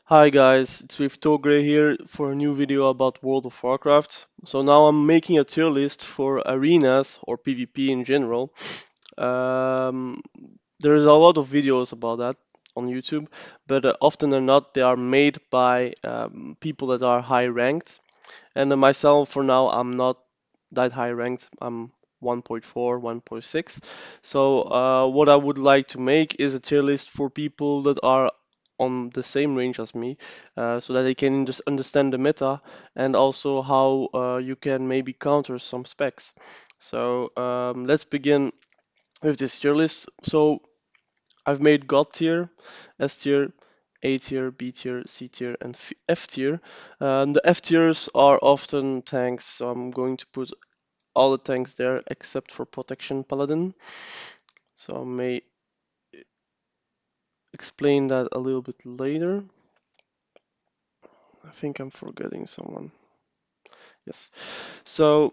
Hi guys, it's with Togre here for a new video about World of Warcraft. So now I'm making a tier list for arenas or PvP in general. Um, there's a lot of videos about that on YouTube, but often or not they are made by people that are high ranked. And myself for now I'm not that high ranked. I'm 1.4, 1.6. So what I would like to make is a tier list for people that are on the same range as me, so that they can just understand the meta and also how you can maybe counter some specs. So let's begin with this tier list. So I've made God tier, S tier, A tier, B tier, C tier, and F tier. The F tiers are often tanks, so I'm going to put all the tanks there except for Protection Paladin. So I may explain that a little bit later. I think I'm forgetting someone. Yes. So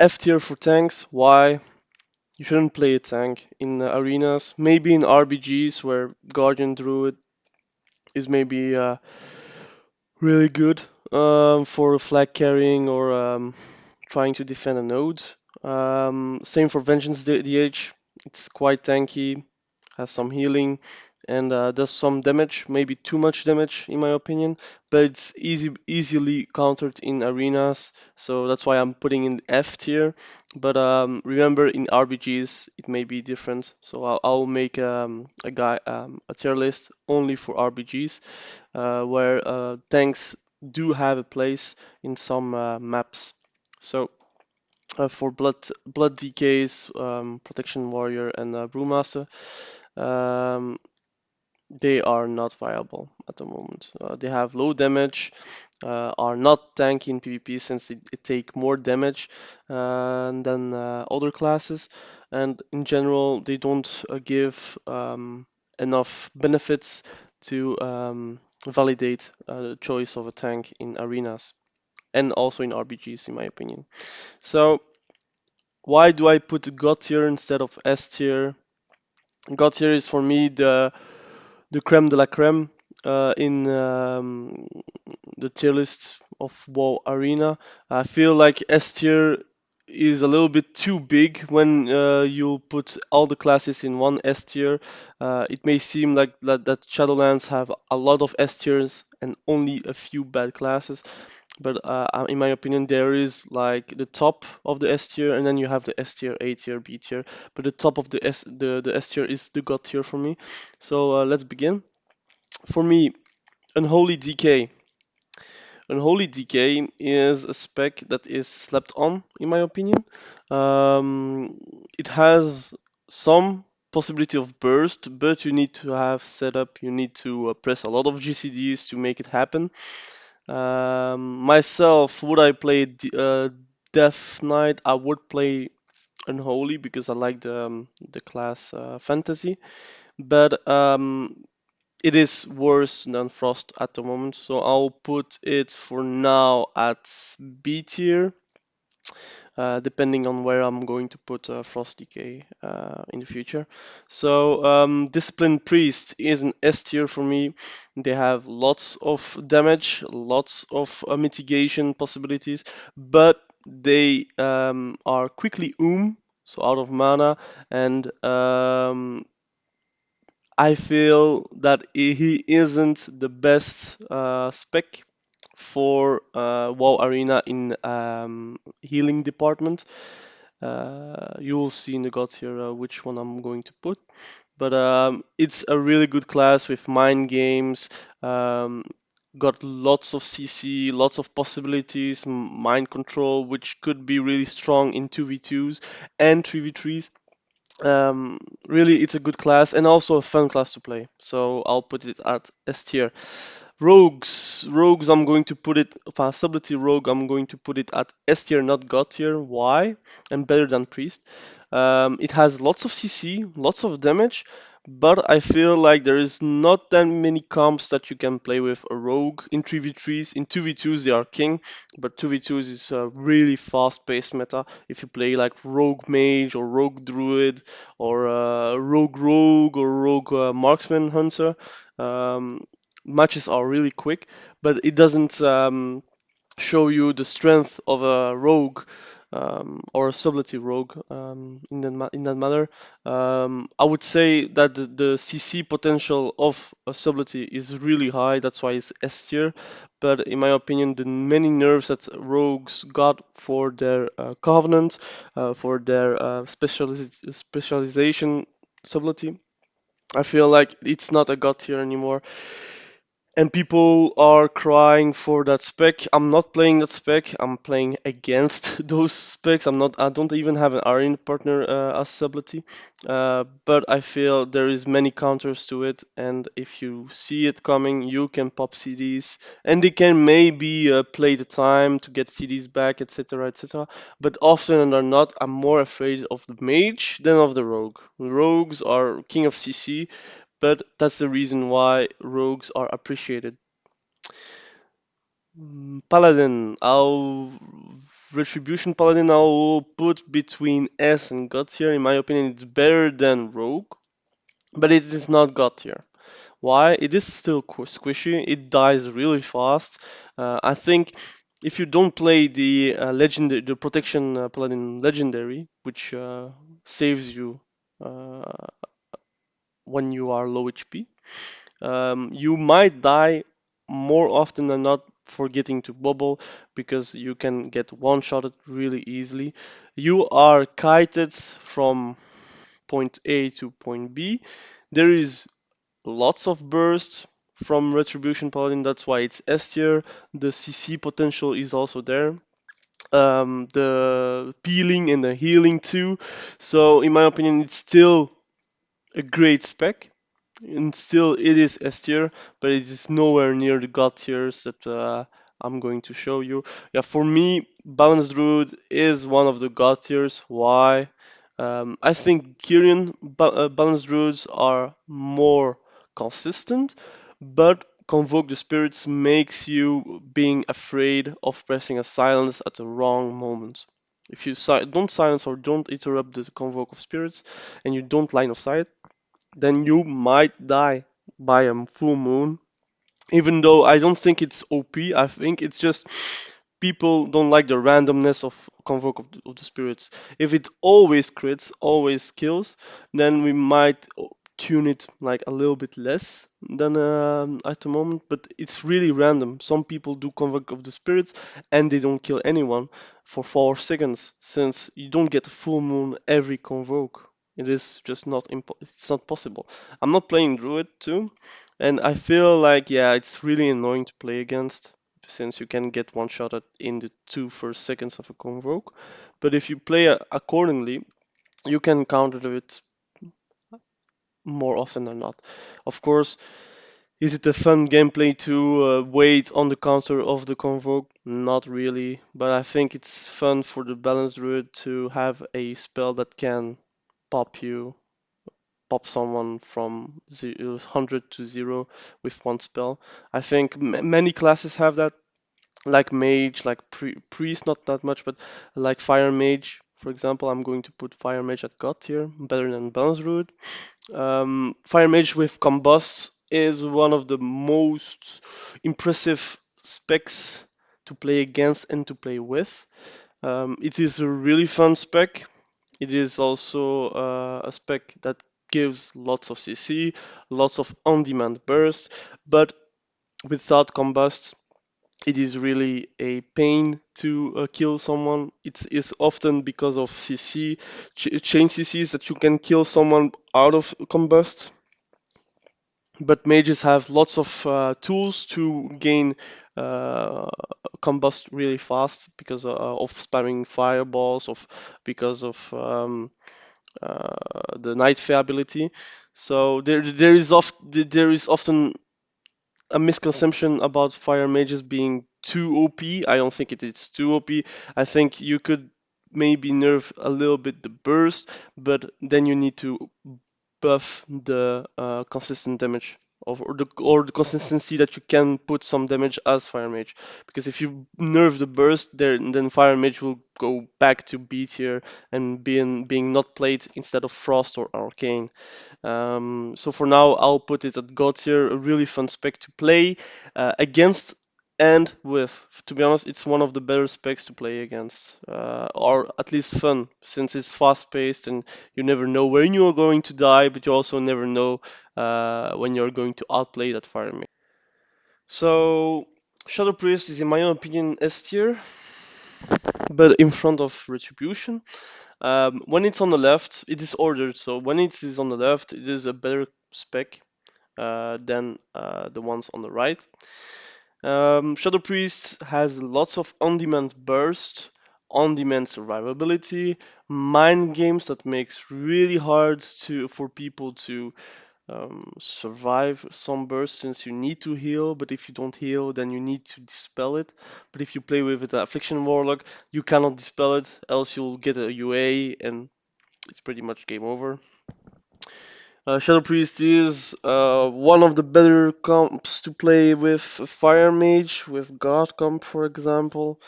F tier for tanks. Why? You shouldn't play a tank in arenas. Maybe in RBGs where Guardian Druid is maybe really good for flag carrying or trying to defend a node. Same for Vengeance DH. It's quite tanky, has some healing, and does some damage, maybe too much damage in my opinion. But it's easily countered in arenas, so that's why I'm putting in F tier. But remember, in RBGs it may be different, so I'll make a tier list only for RBGs, where tanks do have a place in some maps. So for blood DKs, protection warrior, and brewmaster, um, they are not viable at the moment. They have low damage, are not tanky in PvP since it take more damage than other classes, and in general they don't give enough benefits to validate the choice of a tank in arenas and also in RBGs, in my opinion. So why do I put God tier instead of S tier? God tier is for me the creme de la creme in the tier list of WoW Arena. I feel like S tier is a little bit too big when you put all the classes in one S tier. It may seem like that Shadowlands have a lot of S tiers and only a few bad classes, but in my opinion, there is like the top of the S tier, and then you have the S tier, A tier, B tier. But the top of the S tier is the God tier for me. So let's begin. For me, Unholy Dk. Unholy Dk is a spec that is slept on, in my opinion. It has some possibility of burst, but you need to have setup. You need to press a lot of GCDs to make it happen. Myself, would I play Death Knight? I would play Unholy because I like the class fantasy, but it is worse than Frost at the moment, so I'll put it for now at B tier, depending on where I'm going to put Frost Decay in the future. So Disciplined Priest is an S tier for me. They have lots of damage, lots of mitigation possibilities, but they are quickly so out of mana, and I feel that he isn't the best spec for WoW Arena in healing department. You will see in the gods here which one I'm going to put. But it's a really good class with mind games. Um, got lots of CC, lots of possibilities, mind control, which could be really strong in 2v2s and 3v3s. um, Really, it's a good class and also a fun class to play. So I'll put it at S tier. Rogues, I'm going to put it, Stability Rogue, I'm going to put it at S tier, not God tier. Why? And better than Priest. It has lots of CC, lots of damage, but I feel like there is not that many comps that you can play with a Rogue in 3v3s. In 2v2s, they are king, but 2v2s is a really fast-paced meta. If you play like Rogue Mage or Rogue Druid or Rogue or Rogue Marksman Hunter, um, matches are really quick, but it doesn't show you the strength of a rogue or a sublety rogue in that matter. I would say that the CC potential of a sublety is really high. That's why it's S tier. But in my opinion, the many nerfs that rogues got for their covenant, for their specialization sublety, I feel like it's not a god tier anymore, and people are crying for that spec. I'm not playing that spec. I'm playing against those specs. I don't even have an arena partner as ability. But I feel there is many counters to it, and if you see it coming, you can pop CDs, and they can maybe play the time to get CDs back, etc., etc. But often or not, I'm more afraid of the mage than of the rogue. Rogues are king of CC, but that's the reason why rogues are appreciated. Paladin, Retribution Paladin, I'll put between S and God tier. In my opinion, it's better than Rogue, but it is not God tier. Why? It is still squishy. It dies really fast. I think if you don't play the the protection Paladin legendary, which saves you uh, when you are low HP, you might die more often than not forgetting to bubble, because you can get one-shotted really easily. You are kited from point A to point B. There is lots of bursts from Retribution Paladin, that's why it's S tier. The CC potential is also there. The peeling and the healing too. So in my opinion, it's still a great spec, and still it is S tier, but it is nowhere near the god tiers that I'm going to show you. Yeah, for me, Balanced Druid is one of the god tiers. Why? I think Kyrian Balanced Druids are more consistent, but Convoke the Spirits makes you being afraid of pressing a silence at the wrong moment. If you don't silence or don't interrupt the Convoke of Spirits, and you don't line of sight, then you might die by a full moon. Even though I don't think it's OP, I think it's just people don't like the randomness of Convoke of the Spirits. If it always crits, always kills, then we might tune it like a little bit less than at the moment. But it's really random. Some people do Convoke of the Spirits and they don't kill anyone for 4 seconds, since you don't get a full moon every Convoke. It is just not it's not possible. I'm not playing Druid too, and I feel like, yeah, it's really annoying to play against, since you can get one shot at in the two first seconds of a convoke. But if you play accordingly, you can counter it more often than not. Of course, is it a fun gameplay to wait on the counter of the convoke? Not really, but I think it's fun for the balanced druid to have a spell that can pop you pop someone from 100 to 0 with one spell. I think many classes have that, like Mage, like Priest, not that much, but like Fire Mage, for example. I'm going to put Fire Mage at God tier, better than Balance Druid. Fire Mage with Combust is one of the most impressive specs to play against and to play with. It is a really fun spec. It is also a spec that gives lots of CC, lots of on-demand burst, but without combust, it is really a pain to kill someone. It's often because of CC, chain CCs, that you can kill someone out of combust. But mages have lots of tools to gain uh, combust really fast, because of spamming fireballs, because of the night fair ability. So there is often a misconception about fire mages being too OP. I don't think it is too OP. I think you could maybe nerf a little bit the burst, but then you need to buff the consistent damage or the consistency that you can put some damage as fire mage. Because if you nerf the burst, then fire mage will go back to B tier and being not played instead of frost or arcane. So for now, I'll put it at God tier, a really fun spec to play against and with. To be honest, it's one of the better specs to play against, or at least fun, since it's fast paced and you never know when you are going to die, but you also never know when you're going to outplay that fire mage. So Shadow Priest is, in my own opinion, S tier, but in front of Retribution. When it's on the left, it is ordered. So when it is on the left, it is a better spec than the ones on the right. Shadow Priest has lots of on-demand burst, on-demand survivability, mind games that makes really hard for people to survive some burst, since you need to heal, but if you don't heal, then you need to dispel it. But if you play with the Affliction Warlock, you cannot dispel it, else you'll get a UA and it's pretty much game over. Shadow Priest is one of the better comps to play with Fire Mage, with God comp for example,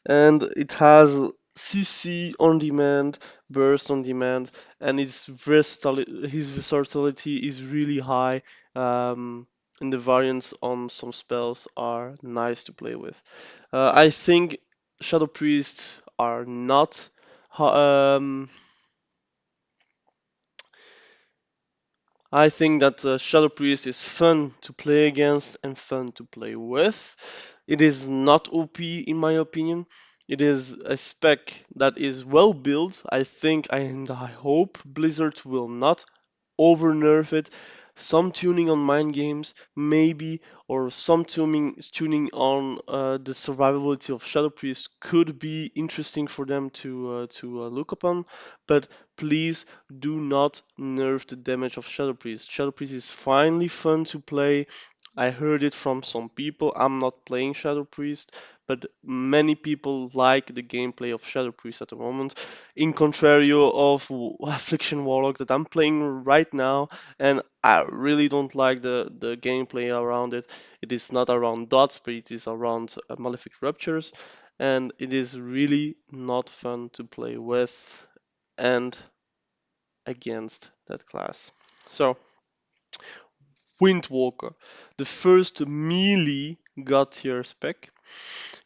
and it has CC on demand, burst on demand, and his versatility is really high, and the variants on some spells are nice to play with. I think Shadow Priests are not I think that Shadow Priest is fun to play against and fun to play with. It is not OP in my opinion. It is a spec that is well built. I think and I hope Blizzard will not over nerf it. Some tuning on mind games, maybe, or some tuning on the survivability of Shadow Priest could be interesting for them to look upon. But please do not nerf the damage of Shadow Priest. Shadow Priest is finally fun to play. I heard it from some people. I'm not playing Shadow Priest, but many people like the gameplay of Shadow Priest at the moment. In contrario of Affliction Warlock that I'm playing right now, and I really don't like the gameplay around it. It is not around dots, but it is around Malefic Ruptures, and it is really not fun to play with and against that class. So, Windwalker, the first melee god tier spec.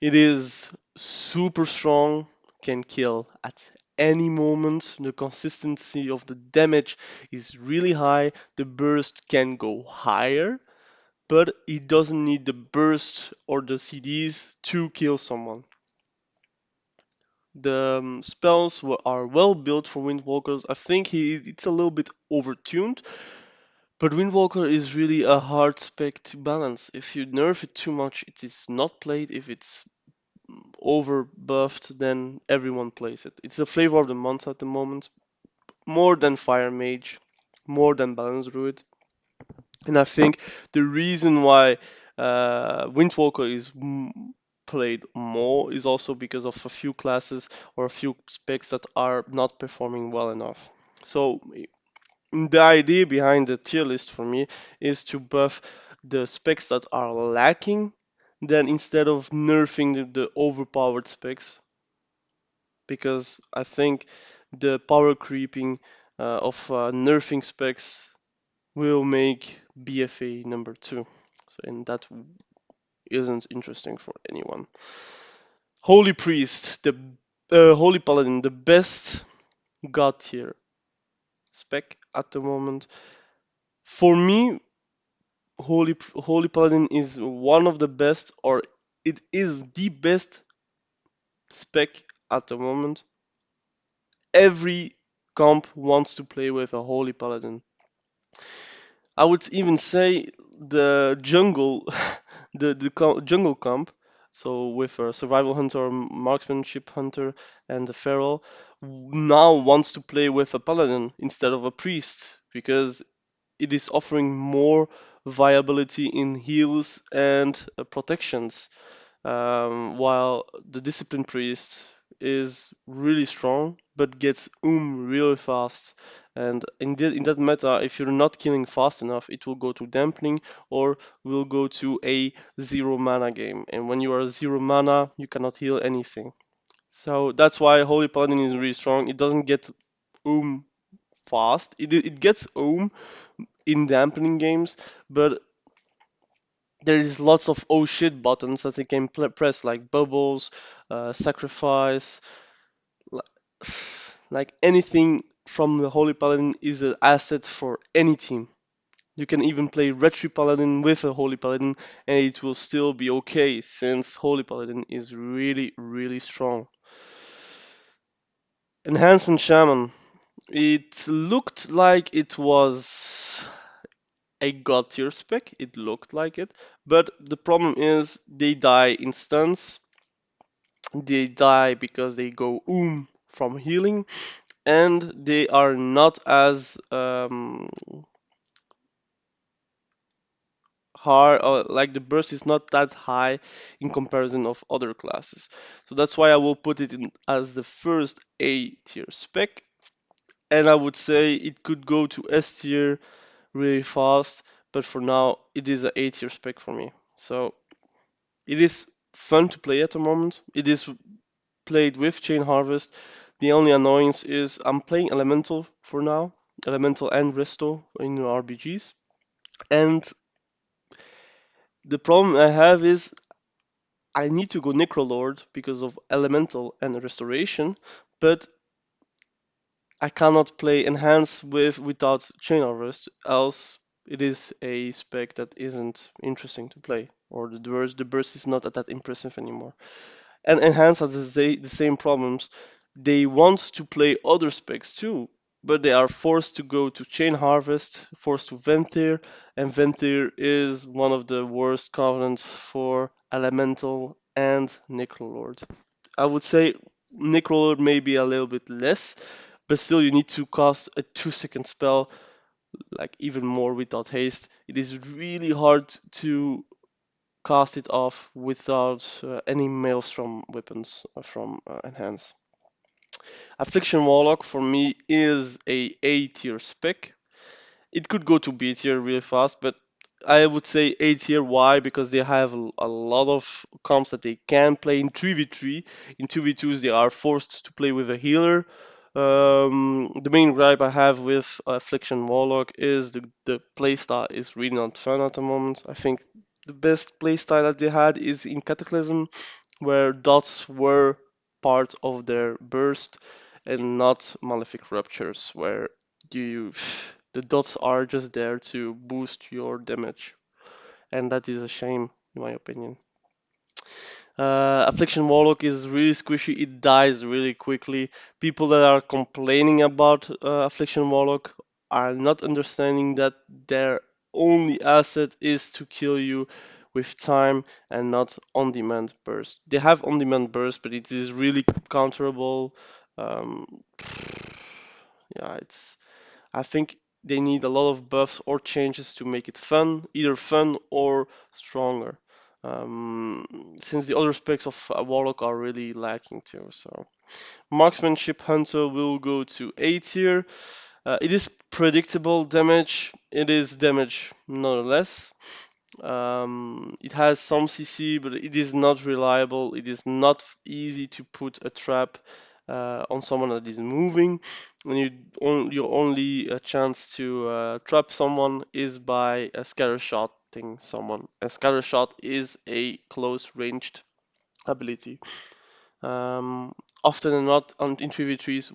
It is super strong, can kill at any moment. The consistency of the damage is really high. The burst can go higher, but it doesn't need the burst or the CDs to kill someone. The spells are well built for Windwalkers. I think it's a little bit overtuned, but Windwalker is really a hard spec to balance. If you nerf it too much, it is not played. If it's over buffed, then everyone plays it. It's a flavor of the month at the moment, more than Fire Mage, more than Balance Druid. And I think the reason why Windwalker is played more is also because of a few classes or a few specs that are not performing well enough. So the idea behind the tier list for me is to buff the specs that are lacking, then instead of nerfing the overpowered specs, because I think the power creeping of nerfing specs will make BFA number 2. So, and that isn't interesting for anyone. Holy Priest, the Holy Paladin, the best god tier spec at the moment. For me, Holy Paladin is one of the best, or it is the best spec at the moment. Every comp wants to play with a Holy Paladin. I would even say the jungle, jungle comp. So with a survival hunter, marksmanship hunter, and the feral, now wants to play with a paladin instead of a priest because it is offering more viability in heals and protections, while the discipline priest is really strong, but gets really fast. And in that meta, if you're not killing fast enough, it will go to dampening or will go to a 0 mana game. And when you are 0 mana, you cannot heal anything. So that's why Holy Paladin is really strong. It doesn't get fast. It gets in dampening games, but there is lots of oh shit buttons that you can press, like bubbles, sacrifice, li- like anything from the Holy Paladin is an asset for any team. You can even play Retri Paladin with a Holy Paladin and it will still be okay since Holy Paladin is really, really strong. Enhancement Shaman. It looked like it was a god tier spec, it looked like it, but the problem is they die in stuns, they die because they go from healing, and they are not as hard, or like the burst is not that high in comparison of other classes. So that's why I will put it in as the first A tier spec, and I would say it could go to S tier really fast, but for now it is a A tier spec for me. So it is fun to play at the moment. It is played with Chain Harvest. The only annoyance is I'm playing Elemental for now, Elemental and Resto in RBGs. And the problem I have is I need to go Necrolord because of Elemental and Restoration, but I cannot play Enhance without Chain Harvest, else it is a spec that isn't interesting to play, or the burst is not that impressive anymore. And Enhance has the same problems. They want to play other specs too, but they are forced to go to Chain Harvest, forced to Ventir, and Ventir is one of the worst covenants for Elemental and Necrolord. I would say Necrolord may be a little bit less, but still you need to cast a 2-second spell, like even more without haste. It is really hard to cast it off without any maelstrom weapons from Enhance. Affliction Warlock for me is a tier spec. It could go to B tier really fast, but I would say A tier. Why? Because they have a lot of comps that they can play in 3v3. In 2v2s, they are forced to play with a healer. The main gripe I have with Affliction Warlock is the playstyle is really not fun at the moment. I think the best playstyle that they had is in Cataclysm, where dots were part of their burst and not Malefic Ruptures, where you the dots are just there to boost your damage, and that is a shame in my opinion. Affliction Warlock is really squishy, it dies really quickly. People that are complaining about Affliction Warlock are not understanding that their only asset is to kill you with time and not on demand burst. They have on demand burst, but it is really counterable. Um, yeah, I think they need a lot of buffs or changes to make it fun, either fun or stronger. Since the other specs of Warlock are really lacking too. So Marksmanship Hunter will go to A tier. It is predictable damage. It is damage nonetheless. It has some CC, but it is not reliable. It is not easy to put a trap on someone that is moving. And your only chance to trap someone is by scatter shotting someone. A scatter shot is a close ranged ability. Um, Often than not, in 3v3s,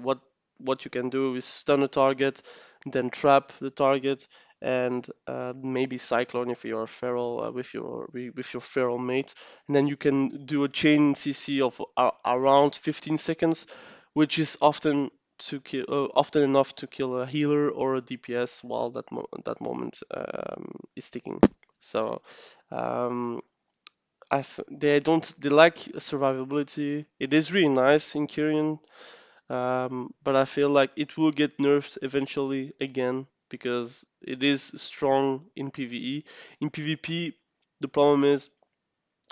what you can do is stun a target, then trap the target, and maybe cyclone if you're feral with your feral mate, and then you can do a chain CC of around 15 seconds, which is often enough to kill a healer or a DPS while that moment is ticking. So um, they lack survivability. It is really nice in Kyrian, but I feel like it will get nerfed eventually again because it is strong in PvE. In PvP, the problem is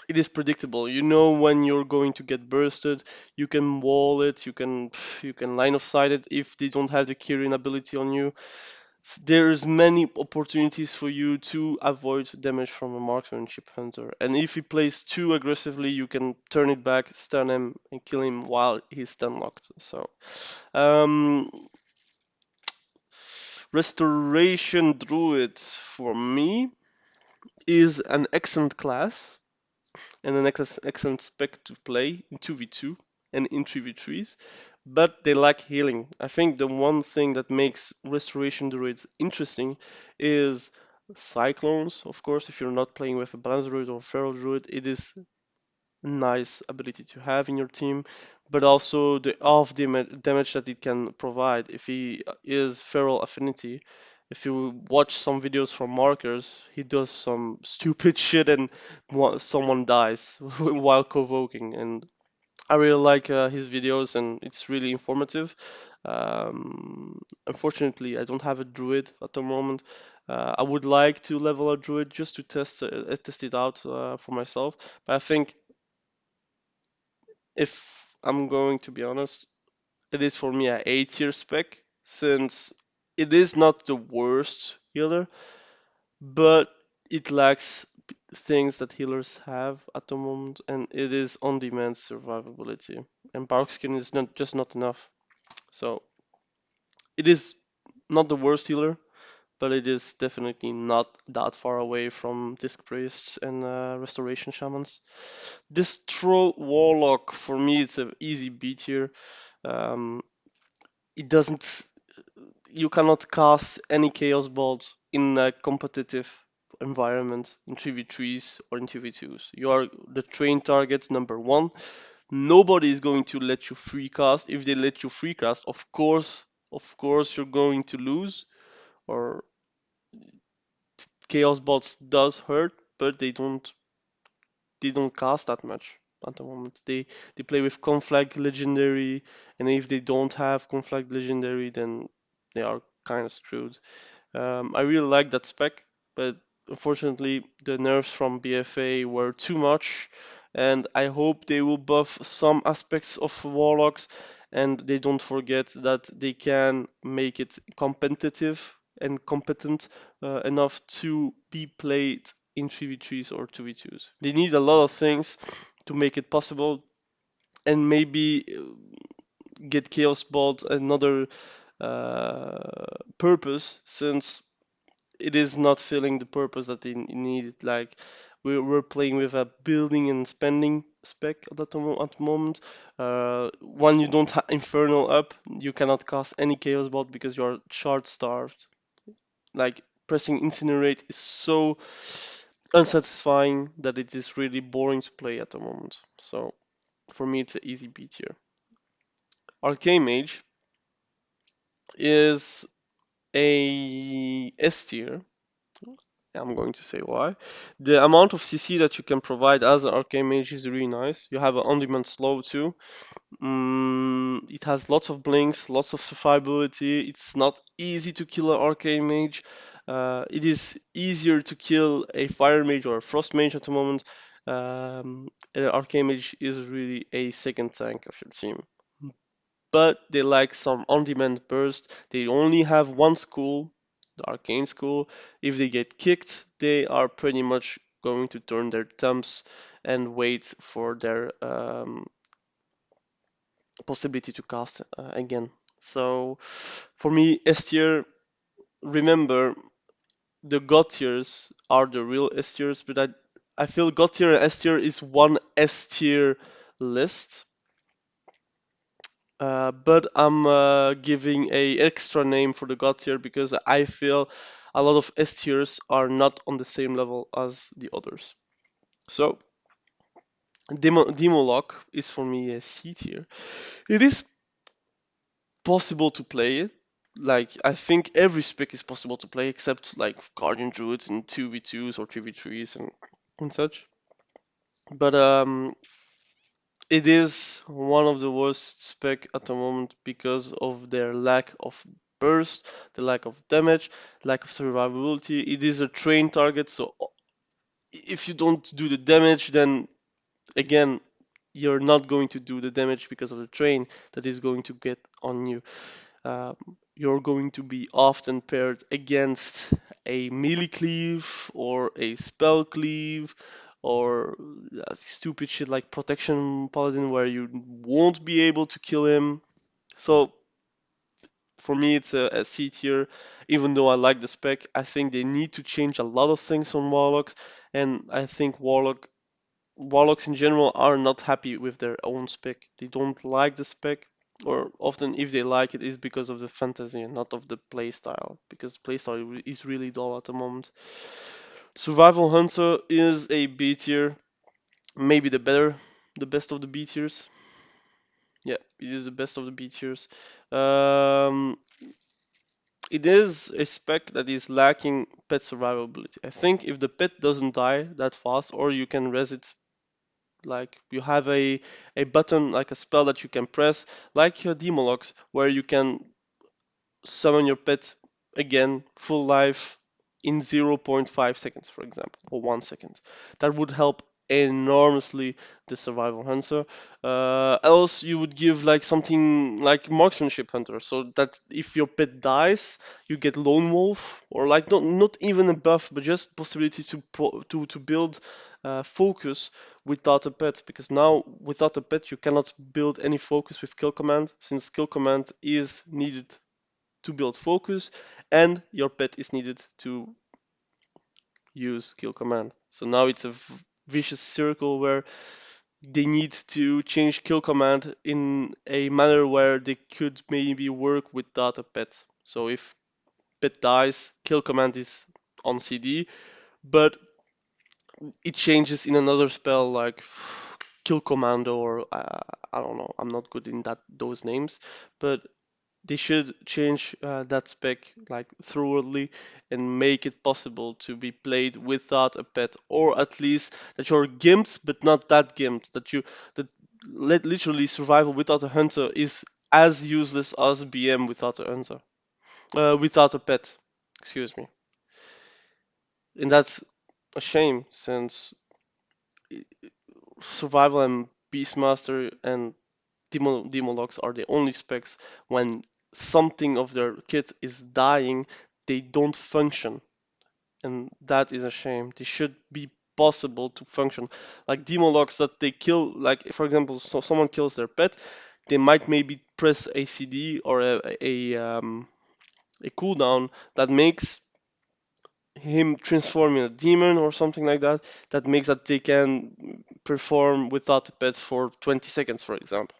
it is predictable. You know when you're going to get bursted. You can wall it. You can line of sight it if they don't have the Kirin ability on you. There's many opportunities for you to avoid damage from a Marksmanship Hunter. And if he plays too aggressively, you can turn it back, stun him, and kill him while he's stun locked. So, um, Restoration Druid for me is an excellent class and an excellent spec to play in 2v2 and in 3v3s, but they lack healing. I think the one thing that makes Restoration Druids interesting is Cyclones. Of course, if you're not playing with a Balance Druid or Feral Druid, it is a nice ability to have in your team, but also the off damage that it can provide if he is Feral Affinity. If you watch some videos from Markers, he does some stupid shit and someone dies while convoking, and I really like his videos and it's really informative. Unfortunately, I don't have a druid at the moment. I would like to level a druid just to test it out for myself. But I think if I'm going to be honest, it is for me a A tier spec since it is not the worst healer, but it lacks things that healers have at the moment, and it is on-demand survivability. And bark skin is not enough. So it is not the worst healer, but it is definitely not that far away from disc priests and restoration shamans. Distro warlock for me it's an easy beat here. Um, it doesn't You cannot cast any chaos bolt in a competitive environment in 3v3s or in 2v2s. You are the train target number one. Nobody is going to let you free cast. If they let you free cast, of course you're going to lose. Or chaos bots does hurt, but they don't cast that much at the moment. They play with conflag legendary, and if they don't have conflag legendary, then they are kind of screwed. I really like that spec, but unfortunately the nerfs from BFA were too much, and I hope they will buff some aspects of Warlocks, and they don't forget that they can make it competitive and competent enough to be played in 3v3s or 2v2s. They need a lot of things to make it possible, and maybe get Chaos Bolt another purpose, since it is not filling the purpose that they needed. Like we're playing with a building and spending spec at the moment. When you don't have Infernal up, you cannot cast any Chaos Bolt because you are shard starved. Like pressing Incinerate is so unsatisfying that it is really boring to play at the moment. So for me, it's an easy beat here. Arcane Mage is a S tier. I'm going to say why. The amount of CC that you can provide as an arcane mage is really nice. You have an on-demand slow too. It has lots of blinks, lots of survivability. It's not easy to kill an arcane mage. It is easier to kill a fire mage or a frost mage at the moment. An arcane mage is really a second tank of your team, but they like some on-demand burst. They only have one school, the arcane school. If they get kicked, they are pretty much going to turn their thumbs and wait for their possibility to cast again. So for me, S tier, remember the God tiers are the real S tiers, but I feel God tier and S tier is one S tier list. But I'm giving a extra name for the god tier because I feel a lot of S tiers are not on the same level as the others. So Demolock is for me a C tier. It is possible to play it. Like I think every spec is possible to play except like Guardian Druids and 2v2s or 3v3s and such. But it is one of the worst spec at the moment because of their lack of burst, the lack of damage, lack of survivability. It is a train target, so if you don't do the damage, then again, you're not going to do the damage because of the train that is going to get on you. Um, you're going to be often paired against a melee cleave or a spell cleave or stupid shit like protection paladin where you won't be able to kill him. So for me, it's a C tier. Even though I like the spec, I think they need to change a lot of things on warlocks, and I think warlocks in general are not happy with their own spec. They don't like the spec, or often if they like it is because of the fantasy and not of the playstyle, because the playstyle is really dull at the moment. Survival Hunter is a B tier, maybe the best of the B tiers. Yeah, it is the best of the B tiers. Um, it is a spec that is lacking pet survivability. I think if the pet doesn't die that fast, or you can res it, like you have a button, like a spell that you can press, like your Demolox, where you can summon your pet again full life in zero point 0.5 seconds, for example, or 1 second. That would help enormously the survival hunter. Else you would give like something like Marksmanship Hunter, so that if your pet dies, you get Lone Wolf, or like not even a buff, but just possibility to build focus without a pet, because now without a pet you cannot build any focus with kill command, since kill command is needed to build focus, and your pet is needed to use kill command. So now it's a vicious circle where they need to change kill command in a manner where they could maybe work without a pet. So if pet dies, kill command is on CD, but it changes in another spell like kill commando, or I don't know, I'm not good in those names, but they should change that spec like thoroughly and make it possible to be played without a pet, or at least that you're gimped but not that gimped, that literally survival without a hunter is as useless as BM without a hunter, without a pet, excuse me. And that's a shame, since survival and beastmaster and demologs are the only specs when something of their kit is dying, they don't function, and that is a shame. They should be possible to function. Like demologs that they kill, like for example, so someone kills their pet, they might maybe press a CD or a cooldown that makes him transform in a demon or something like that. That makes that they can perform without the pet for 20 seconds, for example.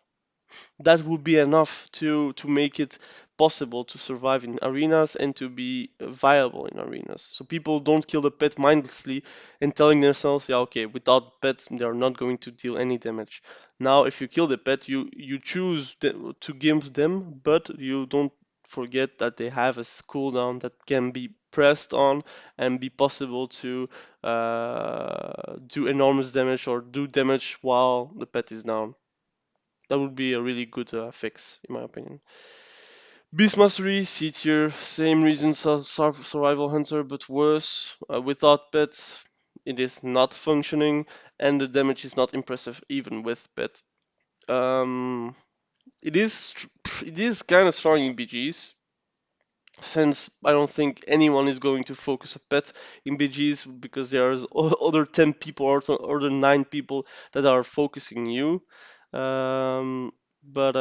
That would be enough to make it possible to survive in arenas and to be viable in arenas. So people don't kill the pet mindlessly and telling themselves, yeah, okay, without pets they are not going to deal any damage. Now, if you kill the pet, you choose to gimp them, but you don't forget that they have a cooldown that can be pressed on and be possible to do enormous damage or do damage while the pet is down. That would be a really good fix, in my opinion. Beast Mastery, C tier, same reasons as Survival Hunter, but worse. Without pet, it is not functioning, and the damage is not impressive even with pet. Um, it is kind of strong in BGs, since I don't think anyone is going to focus a pet in BGs, because there's other 10 people or other 9 people that are focusing you. But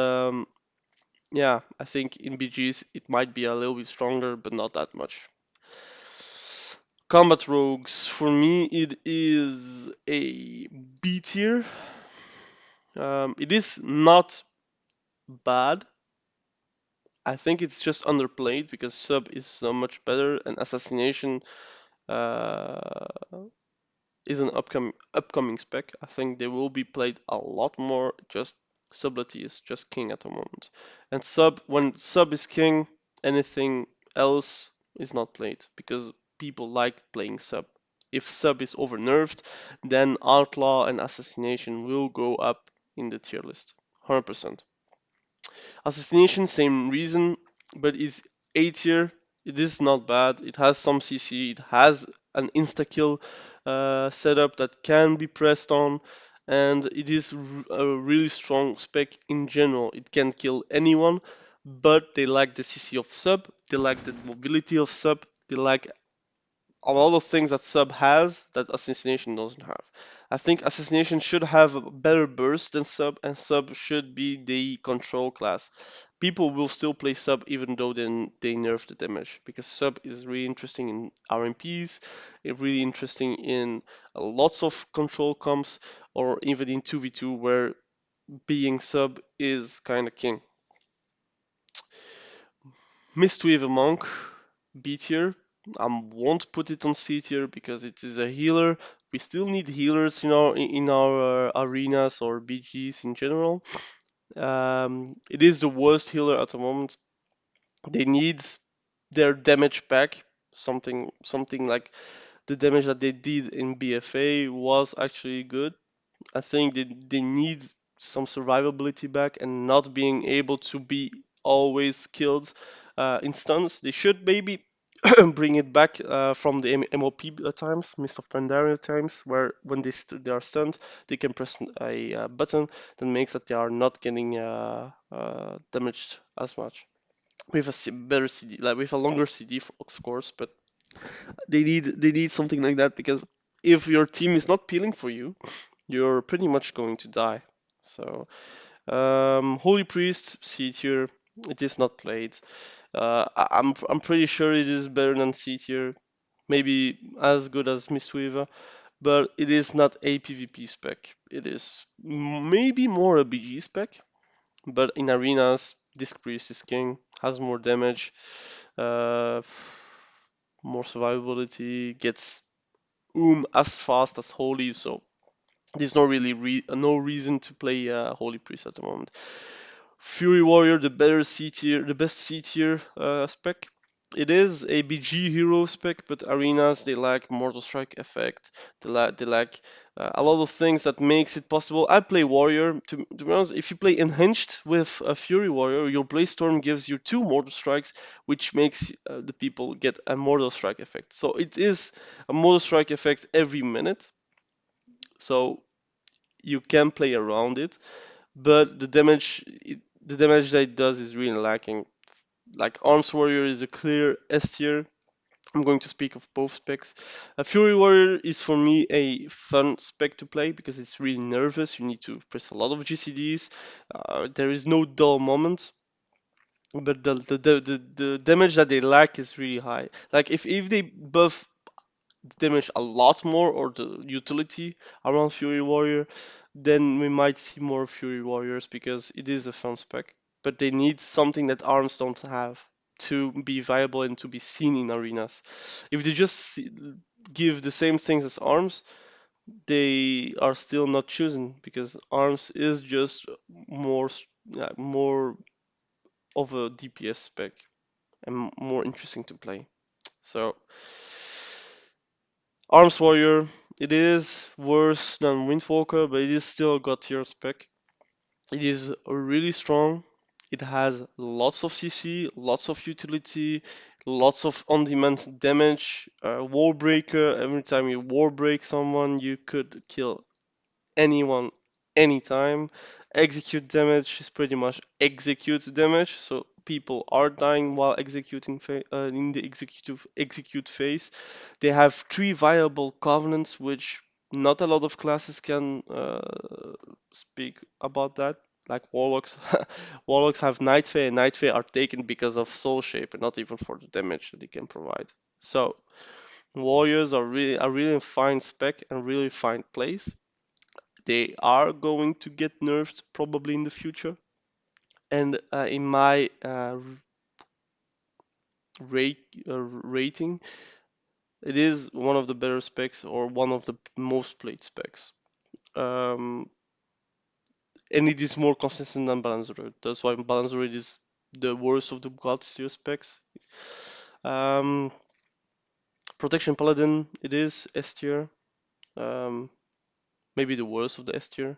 yeah, I think in BGs it might be a little bit stronger, but not that much. Combat rogues, for me, it is a B tier. It is not bad. I think it's just underplayed because sub is so much better, and assassination uh, is an upcoming spec. I think they will be played a lot more. Just sublety is just king at the moment, and when sub is king, anything else is not played because people like playing sub. If sub is over nerfed, then outlaw and assassination will go up in the tier list, 100%. Assassination, same reason, but it's A tier. It is not bad. It has some CC. It has an insta kill setup that can be pressed on, and it is a really strong spec in general. It can kill anyone, but they lack the CC of sub, they lack the mobility of sub, they lack a lot of things that sub has that assassination doesn't have. I think assassination should have a better burst than sub, and sub should be the control class. People will still play sub even though they nerf the damage, because sub is really interesting in RMPs, it's really interesting in lots of control comps, or even in 2v2 where being sub is kind of king. Mistweaver Monk, B tier. I won't put it on C tier because it is a healer. We still need healers in our arenas or BGs in general. It is the worst healer at the moment. They need their damage back. Something like the damage that they did in BFA was actually good. I think they need some survivability back and not being able to be always killed in stuns. They should maybe bring it back from the MOP times, Mist of Pandaria times, where when they are stunned, they can press a button that makes that they are not getting damaged as much. With a better CD, like with a longer CD, of course, but they need something like that, because if your team is not peeling for you, you're pretty much going to die. So, Holy Priest, C tier, it is not played. I'm pretty sure it is better than C tier, maybe as good as Mistweaver, but it is not a PvP spec. It is maybe more a BG spec, but in arenas, Disc Priest is king, has more damage, uh, more survivability, gets as fast as Holy, so there's no really no reason to play Holy Priest at the moment. Fury Warrior, the better C tier, the best C tier spec. It is a BG hero spec, but arenas they lack Mortal Strike effect. They lack a lot of things that makes it possible. I play Warrior. To be honest, if you play Enhanced with a Fury Warrior, your Blaze Storm gives you 2 Mortal Strikes, which makes the people get a Mortal Strike effect. So it is a Mortal Strike effect every minute. So you can play around it, but the damage that it does is really lacking. Like Arms Warrior is a clear S tier. I'm going to speak of both specs. Fury Warrior is for me a fun spec to play because it's really nervous. You need to press a lot of GCDs. There is no dull moment, but the damage that they lack is really high. Like if they buff damage a lot more, or the utility around Fury Warrior, then we might see more Fury Warriors because it is a fun spec. But they need something that arms don't have to be viable and to be seen in arenas. If they just give the same things as arms, they are still not chosen because arms is just more of a DPS spec and more interesting to play. So Arms Warrior, it is worse than Windwalker, but it is still a god tier spec. It is really strong. It has lots of CC, lots of utility, lots of on-demand damage. Wall breaker. Every time you wall break someone, you could kill anyone anytime. Execute damage is pretty much execute damage, so people are dying while executing in the execute phase. They have 3 viable covenants, which not a lot of classes can speak about that. Like warlocks, warlocks have Night Fae, and Night Fae are taken because of soul shape, and not even for the damage that they can provide. So warriors are really fine spec and really fine place. They are going to get nerfed probably in the future. And in my rating, it is one of the better specs or one of the most played specs. Um, and it is more consistent than Balance Druid. That's why Balance Druid is the worst of the God tier specs. Um, Protection Paladin, it is S tier. Um, maybe the worst of the S tier.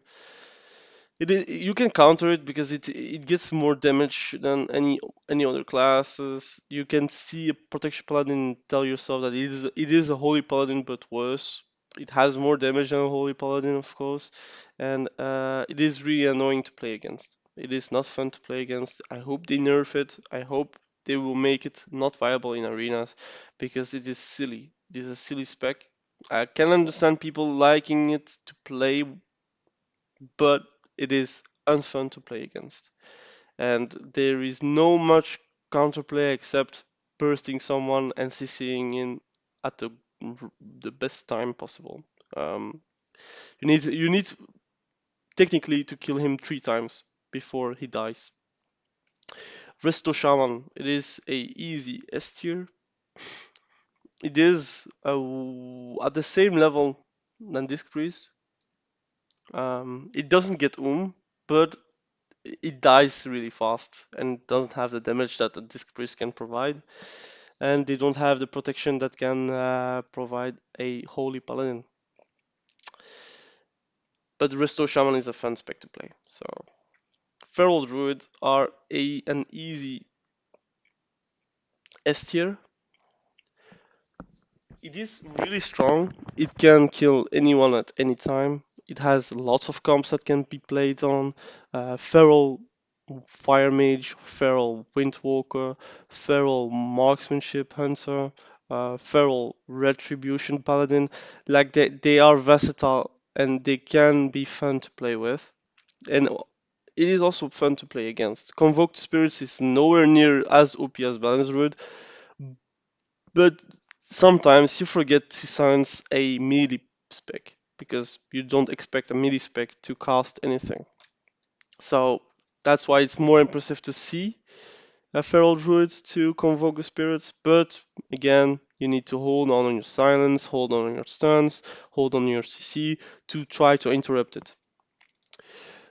You can counter it because it gets more damage than any other classes. You can see a protection paladin and tell yourself that it is a holy paladin but worse. It has more damage than a holy paladin, of course, and it is really annoying to play against. It is not fun to play against. I hope they nerf it. I hope they will make it not viable in arenas because it is silly. It is a silly spec. I can understand people liking it to play, but it is unfun to play against. And there is no much counterplay except bursting someone and CCing in at the best time possible. Um, you need technically to kill him 3 times before he dies. Resto Shaman, it is a easy S tier. It is at the same level than Disc Priest. It doesn't get but it dies really fast and doesn't have the damage that a disc priest can provide, and they don't have the protection that can provide a holy paladin. But Resto Shaman is a fun spec to play. So feral druids are an easy S tier. It is really strong. It can kill anyone at any time. It has lots of comps that can be played on. Feral Fire Mage, Feral Windwalker, Feral Marksmanship Hunter, Feral Retribution Paladin. Like they are versatile and they can be fun to play with. And it is also fun to play against. Convoked Spirits is nowhere near as OP as Balance Druid, but sometimes you forget to silence a melee spec because you don't expect a melee spec to cast anything. So that's why it's more impressive to see a feral druid to convoke the spirits. But again, you need to hold on your silence, hold on your stuns, hold on your CC to try to interrupt it.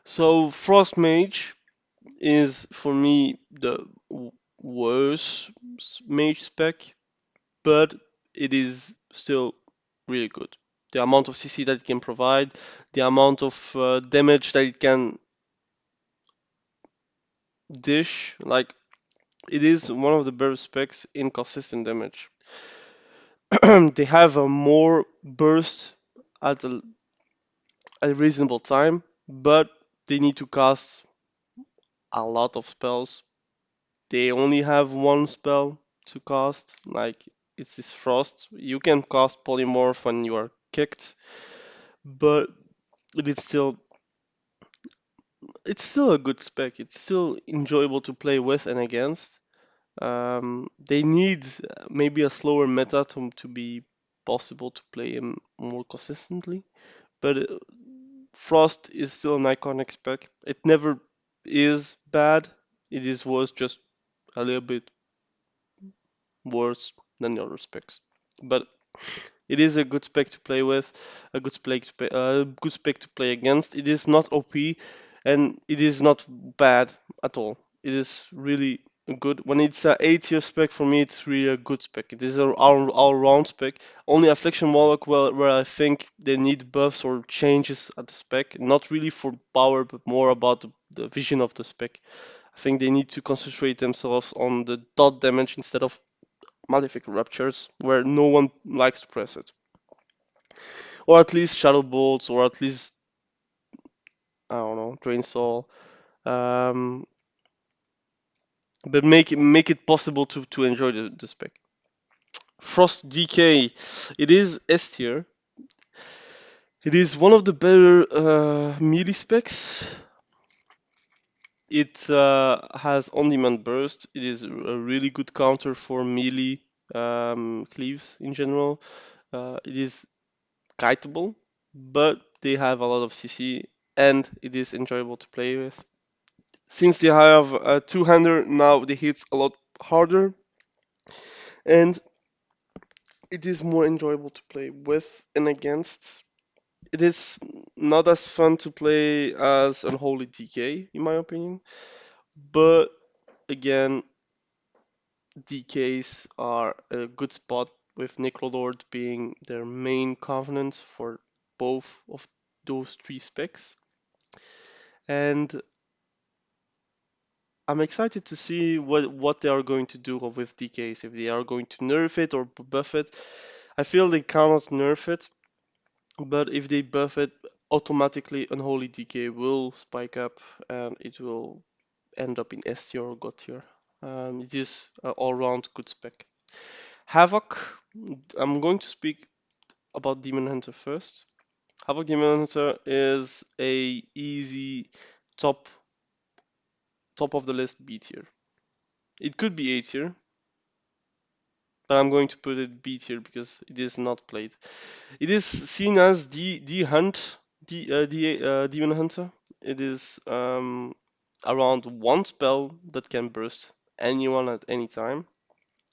So Frost Mage is for me the worst mage spec, but it is still really good. The amount of CC that it can provide, the amount of damage that it can dish, like it is one of the better specs in consistent damage. They have a more burst at a reasonable time, but they need to cast a lot of spells. They only have one spell to cast, like it's this frost. You can cast polymorph when you are kicked, but it is still a good spec. It's still enjoyable to play with and against. They need maybe a slower meta to be possible to play him more consistently. But Frost is still an iconic spec. It never is bad. It is was just a little bit worse than the other specs. But it is a good spec to play with, a good spec to play against. It is not OP, and it is not bad at all. It is really good. When it's a A tier spec for me, it's really a good spec. It is an all round spec. Only Affliction Warlock, where I think they need buffs or changes at the spec, not really for power, but more about the vision of the spec. I think they need to concentrate themselves on the dot damage instead of Malefic Ruptures, where no one likes to press it. Or at least Shadow Bolts, or at least, I don't know, Drain Soul. Um, but make it possible to enjoy the spec. Frost DK, it is S tier. It is one of the better melee specs. It has on-demand burst. It is a really good counter for melee cleaves in general. It is kiteable, but they have a lot of CC and it is enjoyable to play with. Since they have a two-hander, now they hit a lot harder and it is more enjoyable to play with and against. It is not as fun to play as Unholy Dk, in my opinion, but again, DKs are a good spot with Necrolord being their main covenant for both of those three specs. and I'm excited to see what they are going to do with DKs, if they are going to nerf it or buff it. I feel they cannot nerf it, but if they buff it, automatically Unholy Dk will spike up and it will end up in S tier or God tier. It is an all-round good spec. Havoc, I'm going to speak about Demon Hunter first. Havoc Demon Hunter is a easy top of the list B tier. It could be A tier, but I'm going to put it B tier because it is not played. It is seen as the hunt, the demon hunter. It is around one spell that can burst anyone at any time.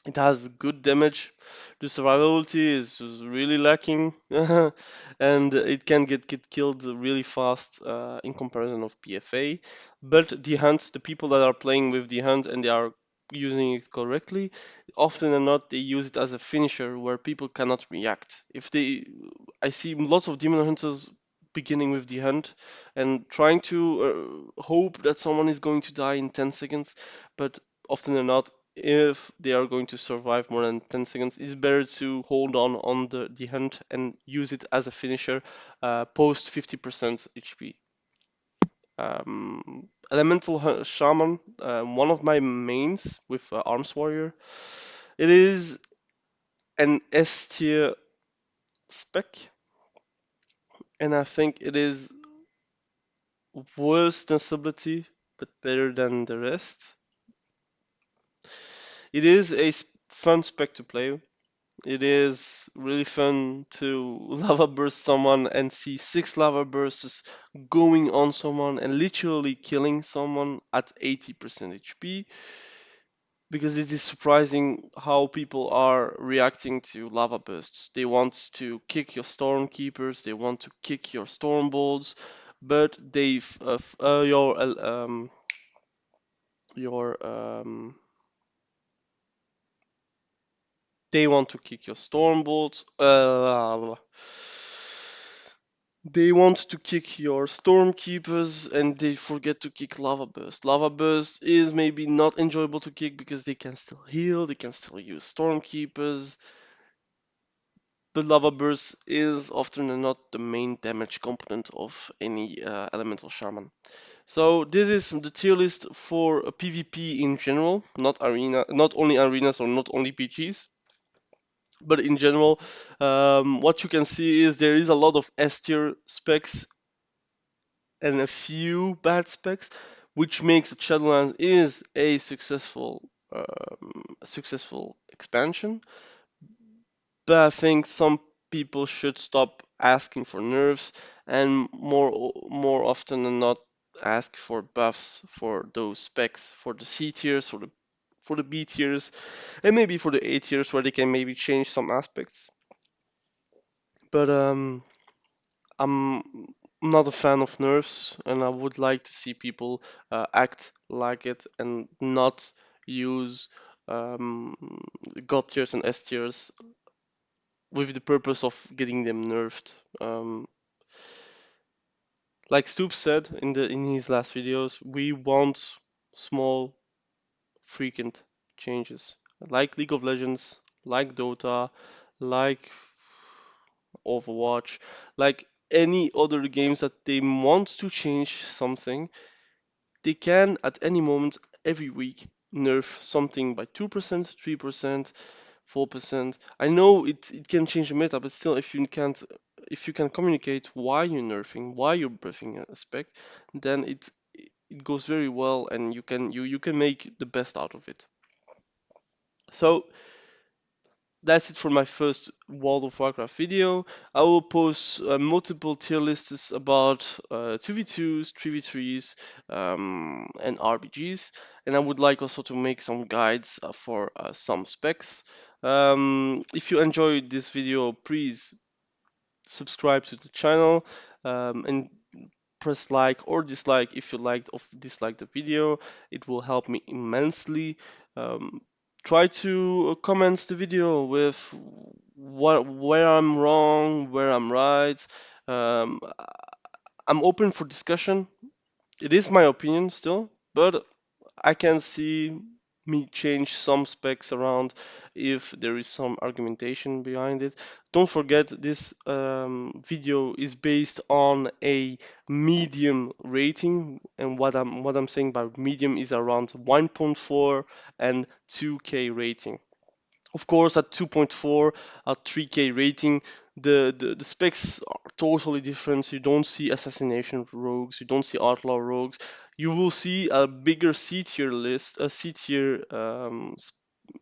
It has good damage. The survivability is really lacking, and it can get killed really fast in comparison of PFA. But the hunt, the people that are playing with the hunt and they are using it correctly, often or not they use it as a finisher where people cannot react. I see lots of demon hunters beginning with the hunt and trying to hope that someone is going to die in 10 seconds, but often or not, if they are going to survive more than 10 seconds, it's better to hold on the hunt and use it as a finisher post 50% HP. Elemental Shaman, one of my mains with Arms Warrior. It is an S tier spec, and I think it is worse than Stability, but better than the rest. It is a fun spec to play. It is really fun to lava burst someone and see 6 lava bursts going on someone and literally killing someone at 80% HP, because it is surprising how people are reacting to lava bursts. They want to kick your stormkeepers, they want to kick your stormbolts, but your they want to kick your stormbolts. They want to kick your stormkeepers and they forget to kick lava burst. Lava burst is maybe not enjoyable to kick because they can still heal, they can still use stormkeepers, but lava burst is often not the main damage component of any elemental shaman. So this is the tier list for PvP in general, not only arenas or not only PGs. But in general, what you can see is there is a lot of S tier specs and a few bad specs, which makes Shadowlands is a successful expansion. But I think some people should stop asking for nerfs and more often than not ask for buffs for those specs, for the C tiers, for the B tiers, and maybe for the A tiers where they can maybe change some aspects. But I'm not a fan of nerfs, and I would like to see people act like it and not use um, God tiers and S tiers with the purpose of getting them nerfed. Like Stoop said in his last videos, we want small, frequent changes, like League of Legends, like Dota, like Overwatch, like any other games that they want to change something, they can at any moment every week nerf something by 2%, 3%, 4%. I know it can change the meta, but still if you can communicate why you're nerfing, why you're buffing a spec, then it goes very well and you can make the best out of it. So that's it for my first World of Warcraft video. I will post multiple tier lists about 2v2s, 3v3s, and RPGs. And I would like also to make some guides for some specs. If you enjoyed this video, please subscribe to the channel and press like or dislike if you liked or disliked the video. It will help me immensely. Um, Try to comment the video with where I'm wrong, where I'm right. Um, I'm open for discussion. It is my opinion still, but I can see me change some specs around if there is some argumentation behind it. Don't forget this video is based on a medium rating, and what I'm saying by medium is around 1.4 and 2K rating. Of course, at 2.4, at 3K rating, the specs are totally different. You don't see assassination rogues, you don't see outlaw rogues. You will see a bigger C tier list, a C tier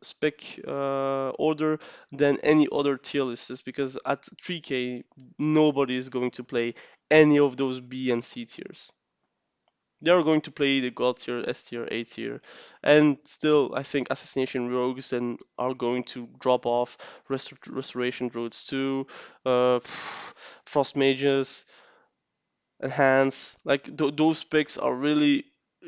spec order than any other tier lists because at 3K, nobody is going to play any of those B and C tiers. They are going to play the God tier, S tier, A tier, and still, I think Assassination Rogues then are going to drop off. Restoration Druids too, Frost Mages, Enhance. Like those picks are really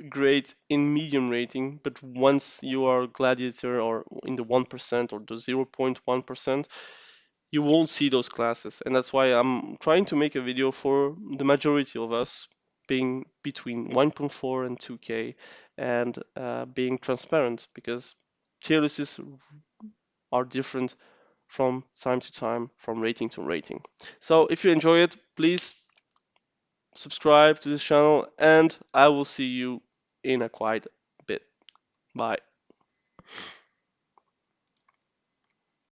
great in medium rating, but once you are Gladiator or in the 1% or the 0.1%, you won't see those classes, and that's why I'm trying to make a video for the majority of us being between 1.4 and 2K and being transparent because tier lists are different from time to time, from rating to rating. So if you enjoy it, please subscribe to this channel, and I will see you in a quite bit. Bye.